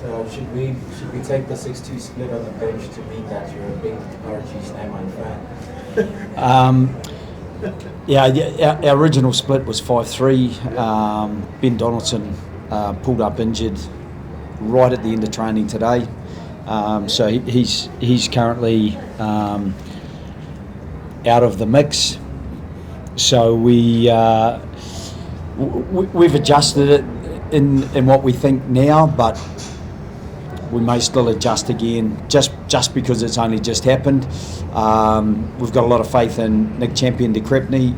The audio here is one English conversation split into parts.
So should we take the 6-2 split on the bench to mean that you're a big RG Snowman fan? Our original split was 5-3. Ben Donaldson pulled up injured right at the end of training today. So he's currently out of the mix. So we've adjusted it in what we think now, but we may still adjust again just because it's only just happened. We've got a lot of faith in Nick Champion de Crepney.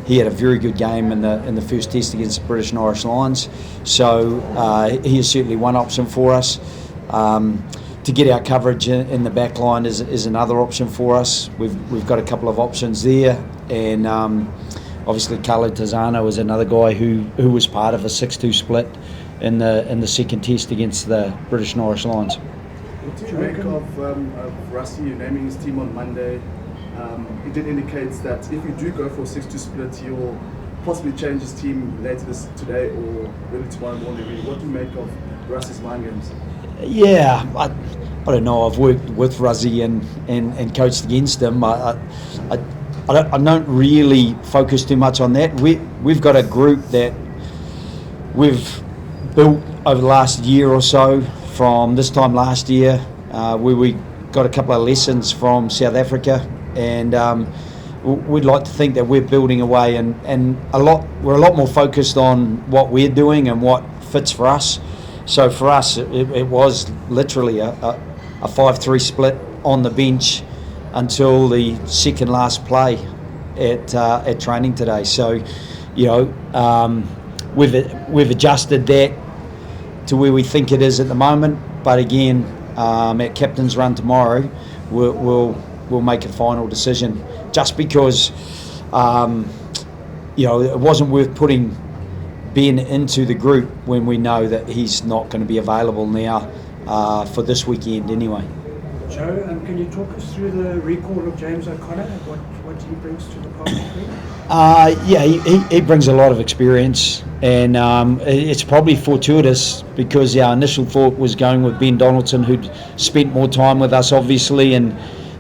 He had a very good game in the first test against the British and Irish Lions, so he is certainly one option for us. To get our coverage in the back line is another option for us. We've got a couple of options there, and obviously Khaled Tazano is another guy who was part of a 6-2 split in the second test against the British and Irish Lions. What do you make of Rusty naming his team on Monday? He did indicate that if you do go for a 6-2 split, he will possibly change his team later today or really tomorrow morning. What do you make of Rusty's mind games? Yeah, I don't know. I've worked with Rusty and coached against him. I don't really focus too much on that. We've got a group that we've built over the last year or so from this time last year, where we got a couple of lessons from South Africa, and we'd like to think that we're building away and we're a lot more focused on what we're doing and what fits for us. So for us, it was literally a 5-3 split on the bench until the second last play at training today. So, we've adjusted that to where we think it is at the moment. But again, at captain's run tomorrow, we'll make a final decision. Just because it wasn't worth putting Ben into the group when we know that he's not going to be available now for this weekend anyway. Joe, can you talk us through the recall of James O'Connor, what he brings to the party? He brings a lot of experience, and it's probably fortuitous because our initial thought was going with Ben Donaldson, who'd spent more time with us obviously and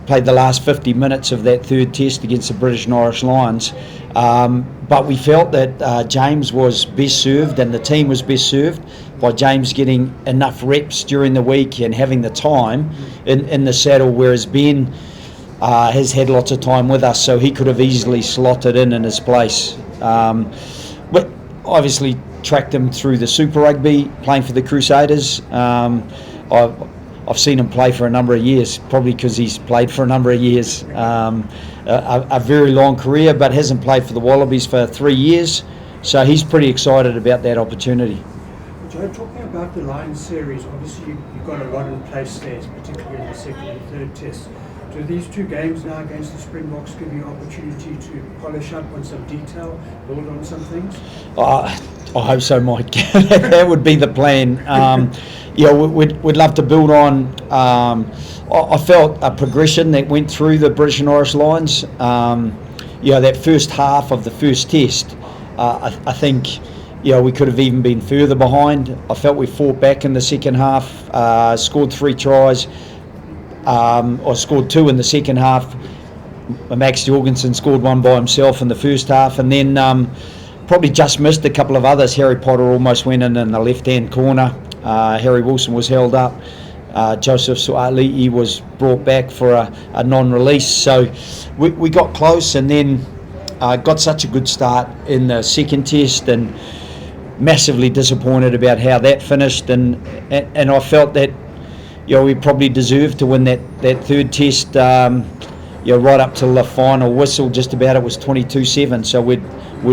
played the last 50 minutes of that third test against the British and Irish Lions. But we felt that James was best served, and the team was best served by James getting enough reps during the week and having the time in the saddle, whereas Ben has had lots of time with us, so he could have easily slotted in his place. But obviously tracked him through the Super Rugby, playing for the Crusaders. I've seen him play for a number of years, probably because he's played for a number of years. A very long career, but hasn't played for the Wallabies for 3 years, so he's pretty excited about that opportunity. Joe, talking about the Lions series, obviously you've got a lot in place there, particularly in the second and third test. Do these two games now against the Springboks give you opportunity to polish up on some detail, build on some things? I hope so, Mike. That would be the plan. We'd love to build on. I felt a progression that went through the British and Irish Lions. That first half of the first test, I think we could have even been further behind. I felt we fought back in the second half, scored 3 tries, or scored 2 in the second half. Max Jorgensen scored 1 by himself in the first half, and then probably just missed a couple of others. Harry Potter almost went in the left-hand corner. Harry Wilson was held up. Joseph Suali'i was brought back for a non-release. So we got close, and then got such a good start in the second test, and massively disappointed about how that finished. And I felt that we probably deserved to win that third test. Right up till the final whistle, just about, it was 22-7. So we'd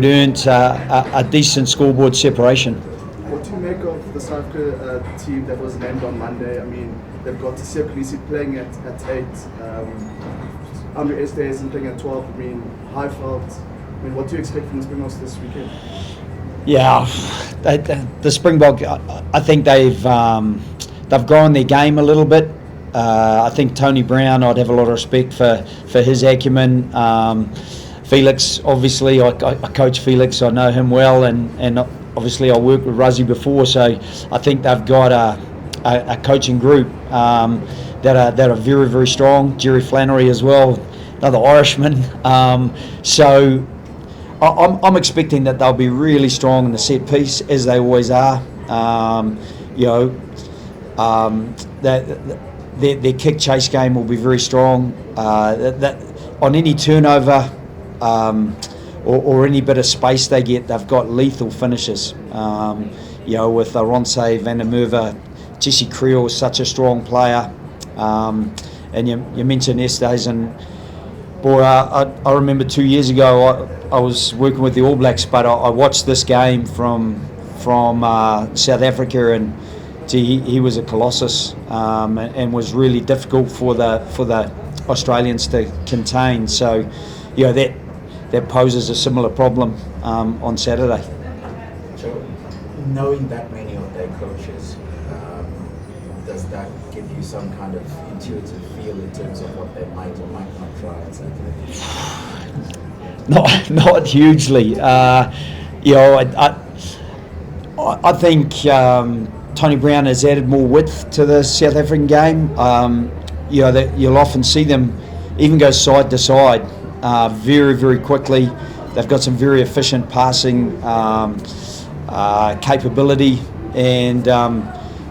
earned a decent scoreboard separation. What do you make of the South Africa team that was named on Monday? I mean, they've got Sekulisi playing at 8, Andre Estes playing at 12. I mean, Highveld. I mean, what do you expect from the Springboks this weekend? Yeah, the Springbok, I think they've grown their game a little bit. I think Tony Brown, I'd have a lot of respect for his acumen. Felix, obviously, I coach Felix, I know him well, and obviously I worked with Rugby before, so I think they've got a coaching group that are very, very strong. Jerry Flannery as well, another Irishman. So I'm expecting that they'll be really strong in the set piece, as they always are. Their kick chase game will be very strong. That on any turnover or any bit of space they get, they've got lethal finishes. With Ronse, Van der Merwe, Jesse Creel is such a strong player. And you mentioned Estes, and boy, I remember 2 years ago I was working with the All Blacks, but I watched this game from South Africa, and he was a colossus, and was really difficult for the Australians to contain. So, that poses a similar problem on Saturday. So, knowing that many of their coaches, does that give you some kind of intuitive feel in terms of what they might or might not try on Saturday? Not hugely. I think Tony Brown has added more width to the South African game. That you'll often see them even go side to side very, very quickly. They've got some very efficient passing capability, and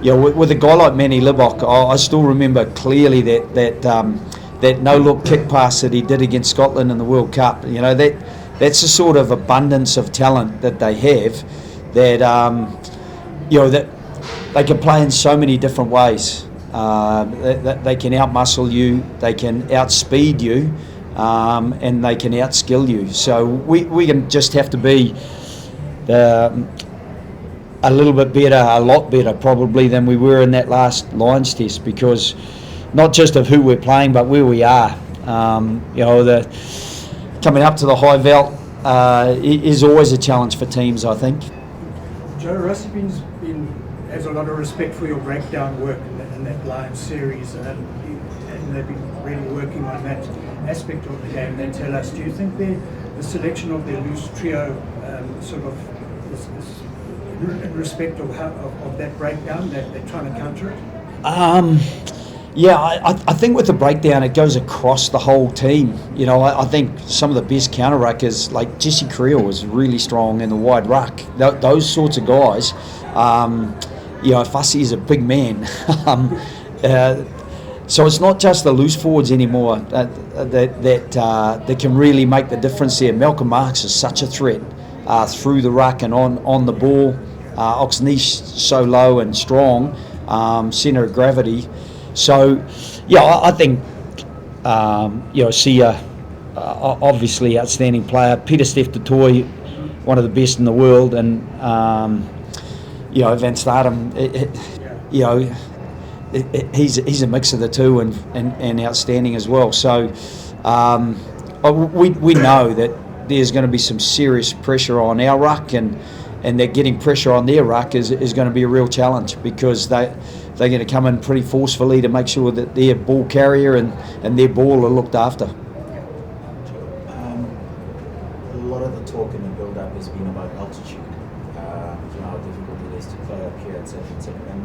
with a guy like Manny Libbok, I still remember clearly that no-look kick pass that he did against Scotland in the World Cup. That's the sort of abundance of talent that they have, that that they can play in so many different ways. They can outmuscle you, they can outspeed you, and they can outskill you. So we can just have to be a little bit better, a lot better probably than we were in that last Lions test, because not just of who we're playing, but where we are. Coming up to the high veld is always a challenge for teams, I think. Joe, Rugby has a lot of respect for your breakdown work in that Lions series, and they've been really working on that aspect of the game. They tell us, do you think the selection of their loose trio sort of is in respect of that breakdown, that they're trying to counter it? I think with the breakdown, it goes across the whole team. I think some of the best counter ruckers, like Jesse Creel, was really strong in the wide ruck. Those sorts of guys. Fussy is a big man. So it's not just the loose forwards anymore that can really make the difference there. Malcolm Marx is such a threat through the ruck and on the ball. Oxnee's so low and strong, centre of gravity. So, I think Sia, obviously outstanding player. Peter Steph du Toit, one of the best in the world, and Van Staden, he's a mix of the two and outstanding as well. So we know that there's going to be some serious pressure on our ruck, and that getting pressure on their ruck is going to be a real challenge, because they're going to come in pretty forcefully to make sure that their ball carrier and their ball are looked after. A lot of the talk in the build-up has been about altitude, how difficult it is to play up here, etc. And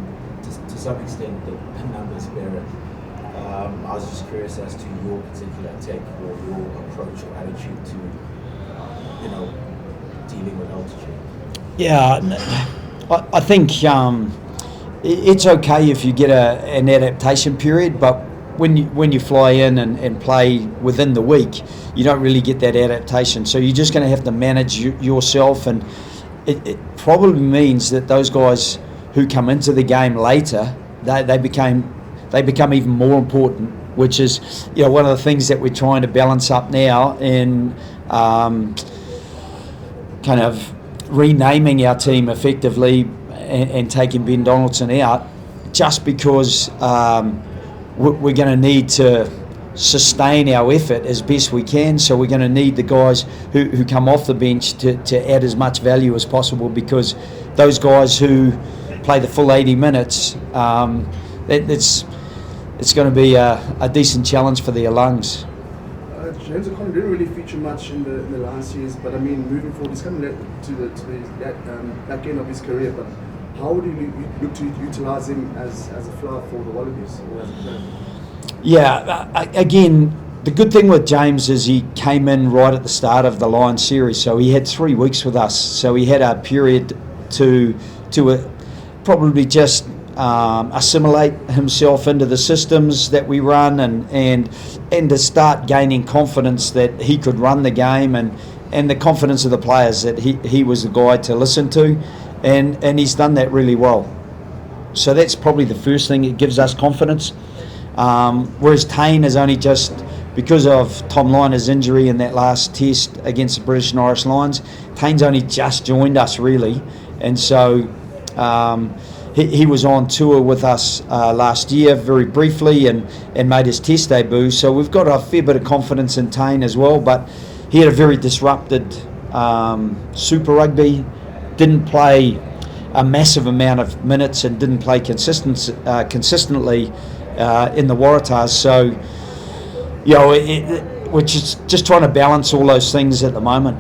to some extent the numbers bear it. I was just curious as to your particular take or your approach or attitude to dealing with altitude. Yeah, I think it's okay if you get an adaptation period, but when you fly in and play within the week, you don't really get that adaptation. So you're just going to have to manage yourself, and it probably means that those guys who come into the game later, they become even more important, which is one of the things that we're trying to balance up now in kind of renaming our team effectively and taking Ben Donaldson out, just because we're going to need to sustain our effort as best we can. So we're going to need the guys who come off the bench to add as much value as possible, because those guys who play the full 80 minutes, it's going to be a decent challenge for their lungs. James O'Connor didn't really feature much in the last series, but I mean, moving forward, he's coming to the back end of his career. But how would you look to utilise him as a flower for the Wallabies or as a player? Yeah, again, the good thing with James is he came in right at the start of the Lions series, so he had 3 weeks with us. So he had a period to probably just assimilate himself into the systems that we run and to start gaining confidence that he could run the game and the confidence of the players that he was the guy to listen to, and he's done that really well. So that's probably the first thing. It gives us confidence. Whereas Tane is only just, because of Tom Liner's injury in that last test against the British and Irish Lions, Tane's only just joined us really, and so he was on tour with us last year very briefly and made his test debut, so we've got a fair bit of confidence in Tane as well. But he had a very disrupted Super Rugby, didn't play a massive amount of minutes and didn't play consistently in the Waratahs, so we're just trying to balance all those things at the moment.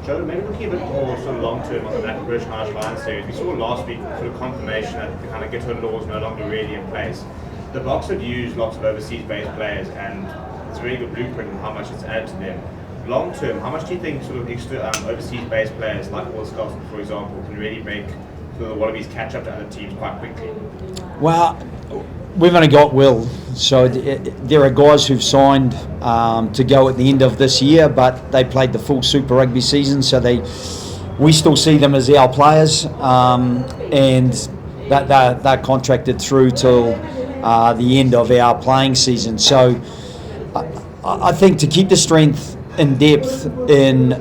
Joe, maybe looking a bit more sort of long term on the back of British and Irish Lions series, we saw last week sort of confirmation that the kind of Ghetto law is no longer really in place. The Boks have used lots of overseas-based players, and it's a really good blueprint on how much it's added to them. Long term, how much do you think sort of extra overseas-based players like Will Scotland, for example, can really make sort of the Wallabies catch up to other teams quite quickly? Well, we've only got Will, so there are guys who've signed to go at the end of this year, but they played the full Super Rugby season, so we still see them as our players, and they're contracted through till the end of our playing season. So I think to keep the strength in depth and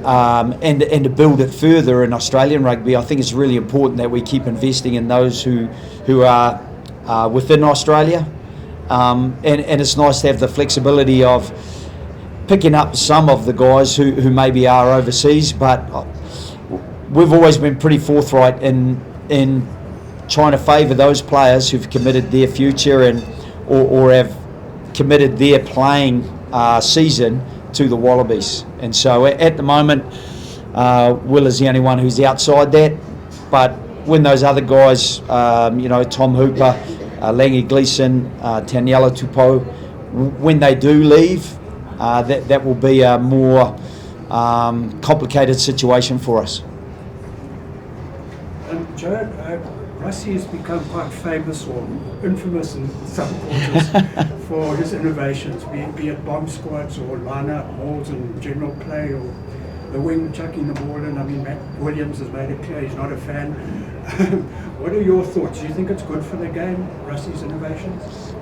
to build it further in Australian rugby, I think it's really important that we keep investing in those who are within Australia, and it's nice to have the flexibility of picking up some of the guys who maybe are overseas, but we've always been pretty forthright in trying to favour those players who've committed their future or have committed their playing season to the Wallabies. And so at the moment, Will is the only one who's outside that, but when those other guys, Tom Hooper, Langy Gleeson, Taniela Tupou, when they do leave, that will be a more complicated situation for us. Joe, Rassie has become quite famous or infamous in some quarters for his innovations, be it bomb squads or line-up balls and general play, or the wing chucking the ball in. I mean, Matt Williams has made it clear he's not a fan. What are your thoughts? Do you think it's good for the game, Rassie's innovations?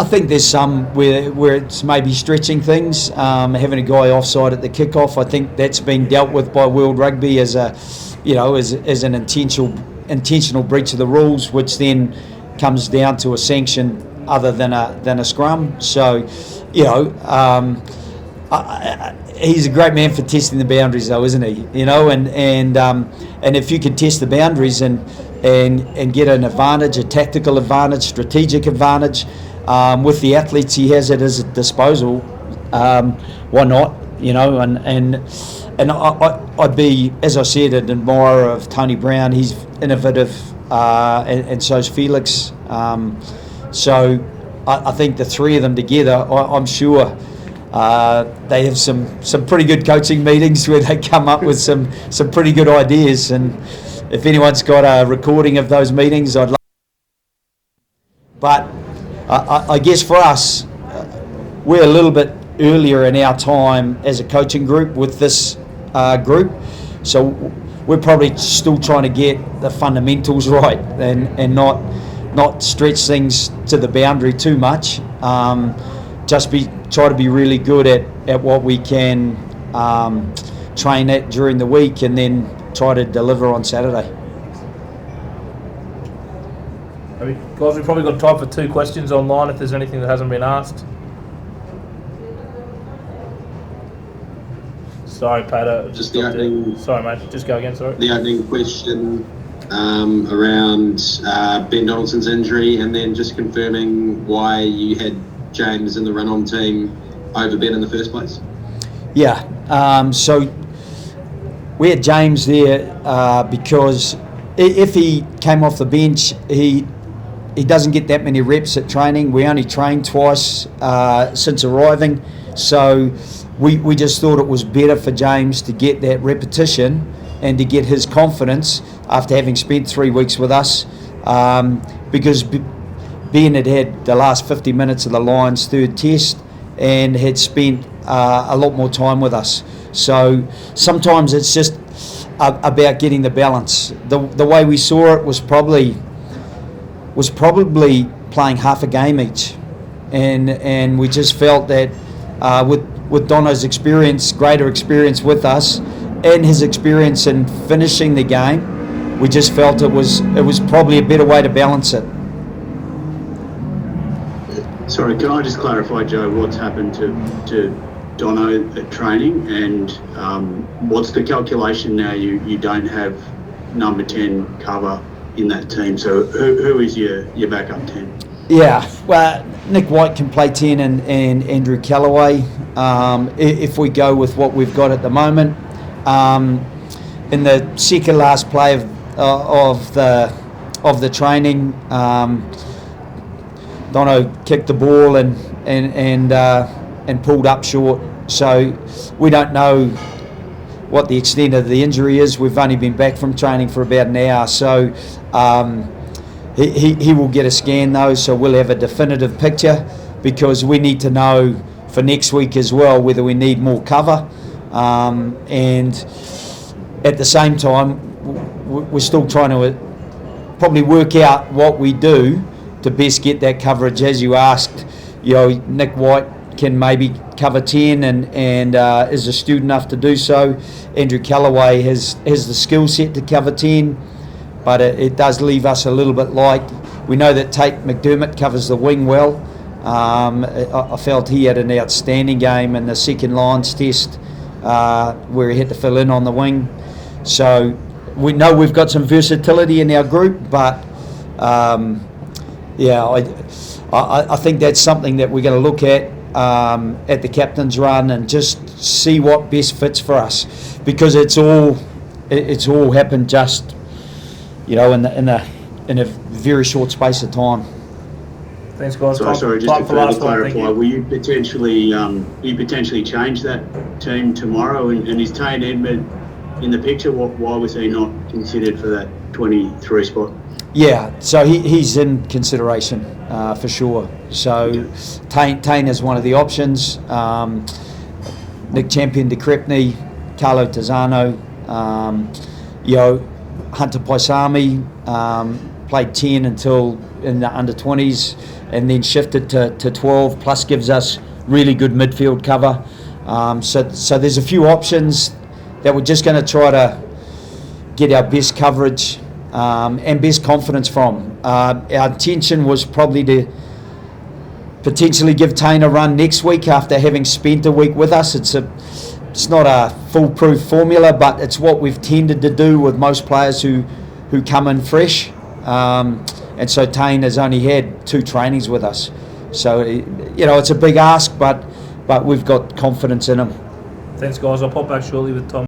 I think there's some where it's maybe stretching things. Having a guy offside at the kickoff, I think that's been dealt with by World Rugby as an intentional breach of the rules, which then comes down to a sanction other than a scrum. So, he's a great man for testing the boundaries, though, isn't he? And if you can test the boundaries and get an advantage, a tactical advantage, strategic advantage, with the athletes he has at his disposal, why not? And I'd be, as I said, an admirer of Tony Brown. He's innovative, and so's Felix. So I think the three of them together, I'm sure they have some pretty good coaching meetings where they come up with some pretty good ideas. And if anyone's got a recording of those meetings, I'd love. But I guess for us, we're a little bit earlier in our time as a coaching group with this group, so we're probably still trying to get the fundamentals right and not stretch things to the boundary too much. Try to be really good at what we can train at during the week, and then try to deliver on Saturday. Guys, we've probably got time for 2 questions online if there's anything that hasn't been asked. Sorry, Pater. Sorry, mate. Just go again, sorry. The opening question around Ben Donaldson's injury, and then just confirming why you had James and the run-on team over Ben in the first place? Yeah, so we had James there because if he came off the bench, he doesn't get that many reps at training. We only trained twice since arriving, so we just thought it was better for James to get that repetition and to get his confidence after having spent 3 weeks with us, because Ben had the last 50 minutes of the Lions' third test and had spent a lot more time with us. So sometimes it's just about getting the balance. The way we saw it was probably playing half a game each, and we just felt that with Dono's experience, greater experience with us, and his experience in finishing the game, we just felt it was probably a better way to balance it. Sorry, can I just clarify, Joe, what's happened to Dono at training, and what's the calculation now? You don't have number 10 cover in that team, so who is your backup 10? Yeah, well, Nick White can play 10 and Andrew Callaway, if we go with what we've got at the moment. In the second last play of the training, Dono kicked the ball and pulled up short. So we don't know what the extent of the injury is. We've only been back from training for about an hour, so he will get a scan though. So we'll have a definitive picture, because we need to know for next week as well whether we need more cover, and at the same time we're still trying to probably work out what we do to best get that coverage. As you asked, Nick White can maybe cover 10 and is astute enough to do so. Andrew Callaway has the skill set to cover 10, but it does leave us a little bit light. We know that Tate McDermott covers the wing well. I felt he had an outstanding game in the second Lions test where he had to fill in on the wing. So we know we've got some versatility in our group, but I think that's something that we're going to look at the captain's run and just see what best fits for us, because it's all happened just in a very short space of time. Thanks, guys. Sorry, just to further clarify, will you potentially change that team tomorrow? And is Tane Edmund in the picture? Why was he not considered for that 23 spot? Yeah, so he's in consideration for sure. So Tane is one of the options. Nick Champion de Crepney, Carlo Tizzano, Hunter Paisami played 10 until in the under 20s, and then shifted to 12, plus gives us really good midfield cover. So there's a few options that we're just going to try to get our best coverage and best confidence from. Our intention was probably to potentially give Tane a run next week after having spent a week with us. It's not a foolproof formula, but it's what we've tended to do with most players who come in fresh. And so Tane has only had 2 trainings with us. So, it's a big ask, but we've got confidence in him. Thanks, guys. I'll pop back shortly with Tom.